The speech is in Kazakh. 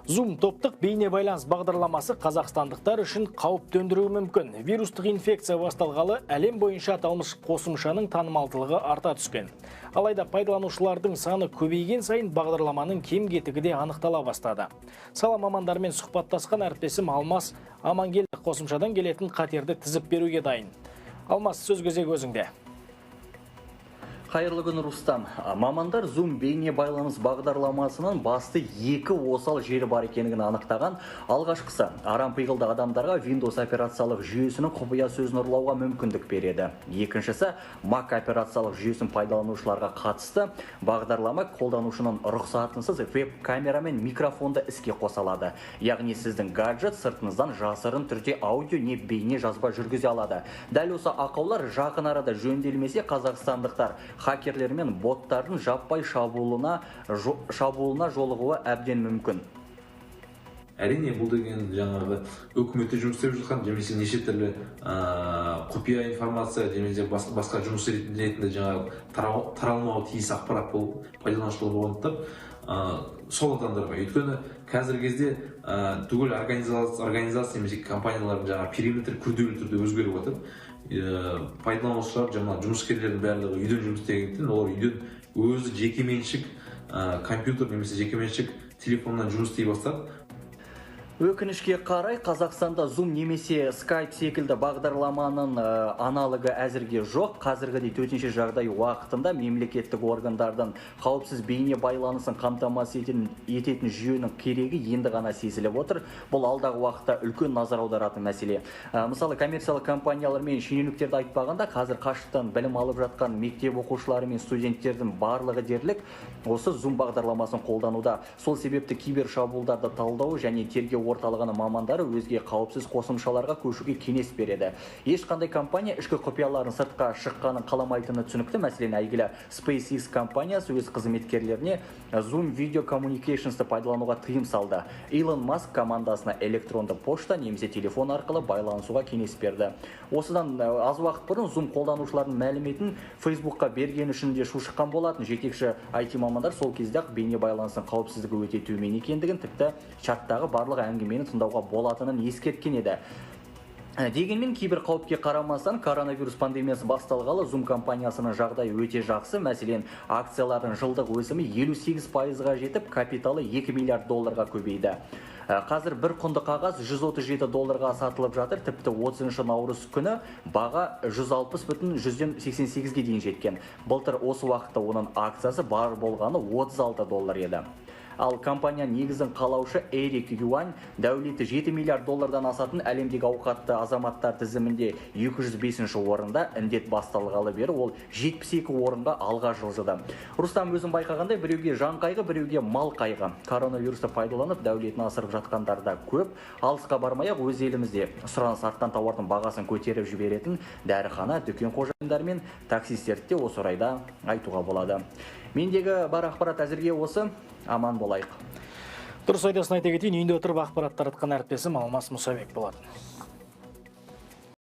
Zoom топтық бейне байланыс бағдарламасы қазақстандықтар үшін қауіп төндіруі мүмкін. Вирустық инфекция басталғалы әлем бойынша аталмыш қосымшаның танымалдылығы арта түскен. Алайда пайдаланушылардың саны көбейген сайын бағдарламаның кем-кетігі де анықтала бастады. Сала мамандармен сұхбаттасқан әріптесім Алмас Амангелді қосымшадан келетін қатерді тізіп беруге дайын. Алмас, сөз кезегі өзіңде. Қайырлы күн, Рустам. Мамандар Zoom бейне байланыс бағдарламасының басты екі осал жері бар екенін анықтаған. Алғашқысы, арам пиғылды адамдарға Windows операциялық жүйесінің құпия сөзін ұрлауға мүмкіндік береді. Екіншісі, Mac операциялық жүйесін пайдаланушыларға қатысты. Бағдарлама қолданушының рұқсатынсыз веб-камера мен микрофонды іске қосалады. Яғни сіздің гаджет сыртыңыздан жасырын түрде аудио не бейне жазба жүргізе алады. Дәл осы ақаулар жақын арада жөнделмесе, қазақстандықтар хакерлер мен боттардың жаппай шабуылына жолығуы әбден мүмкін. Әрине, бұл деген жаңағы үкіметте жұмыс істеп жатқан, немесе неше түрлі құпия информация, немесе басқа жұмыс ретінде жаңағы таралмауы тиіс ақпарат болып пайдаланушылар болғандықтан сол адамдарға. Өйткені қазіргі кезде түгел организация немесе компаниялардың жаңағы периметр күрделі түрде өзгеріп отыр. Пайдаланушылар, жұмыскерлердің барлығы үйден жұмыс істегендіктен, олар үйден өзі жекеменшік компьютер немесе жекеменшік телефоннан жұмыс істей бастады. Өкінішке қарай, Қазақстанда Zoom немесе Skype секілді бағдарламаның аналогы әзірге жоқ. Қазіргідей төтенше жағдай уақытында мемлекеттік органдардың қауіпсіз бейне байланысын қамтамасыз ететін жүйенің керегі енді ғана сезіліп отыр. Бұл алдағы уақытта үлкен назар аударатын мәселе. Мысалы, коммерциялық компаниялар мен шенеуніктерді айтпағанда, қазір қашықтан білім алып жатқан мектеп оқушылары мен студенттердің барлығы дерлік осы Zoom бағдарламасын қолдануда. Сол себепті кибер шабуылдарды талдау және тергеу орталығының мамандары өзге қауіпсіз қосымшаларға көшуге кеңес береді. Ешқандай компания ішкі құпияларын сыртқа шыққанын қаламайтыны түсінікті. Мәселен, әйгілі SpaceX компаниясы өз қызметкерлеріне Zoom Video Communications'ты пайдалануға тыйым салды. Илон Маск командасына электронды пошта немесе телефон арқылы байланысуға кеңес берді. Осыдан аз уақыт бұрын Zoom қолданушылардың мәліметін Facebook'қа бергені үшін де шу шыққан болатын. Жетекші IT мамандар сол кезде-ақ бейне байланыстың қауіпсіздігі өте төмен екендігін, тіпті чаттағы барлық әңгімені тыңдауға болатынын ескерткен еді. Дегенмен кейбір қауіпке қарамастан, коронавирус пандемиясы басталғалы Zoom компаниясының жағдайы өте жақсы. Мәселен, акциялардың жылдық өсімі 58%-ға жетіп, капиталы $2 миллиард көбейді. Қазір бір құнды қағаз $137 сатылып жатыр. Тіпті 30 наурыз күні баға $160,188-ге дейін жеткен. Былтыр осы уақытта оның акциясы бар болғаны $36 еді. Ал компания негізін қалаушы Эрик Юань дәулеті $7 миллиард асатын әлемдегі ауқатты азаматтар тізімінде 205-ші орында. Індет басталғалы бері ол 72 орынға алға жылжыды. Рустам, өзің байқағандай, біреуге жан қайғы, біреуге мал қайғы. Коронавирусты пайдаланып дәулетін асырып жатқандар да көп. Алысқа бармай-ақ өз елімізде сұраныс артқан тауардың бағасын көтеріп жіберетін дәріхана, дүкен қожайындары мен таксистерді де осы орайда айтуға болады. Мендегі бар ақпарат әзірге осы. Аман болайық. Дұрыс, айдасын айта кетейін, үйінде отырып ақпарат таратқан әріптесім Алмас Мұсабек болады.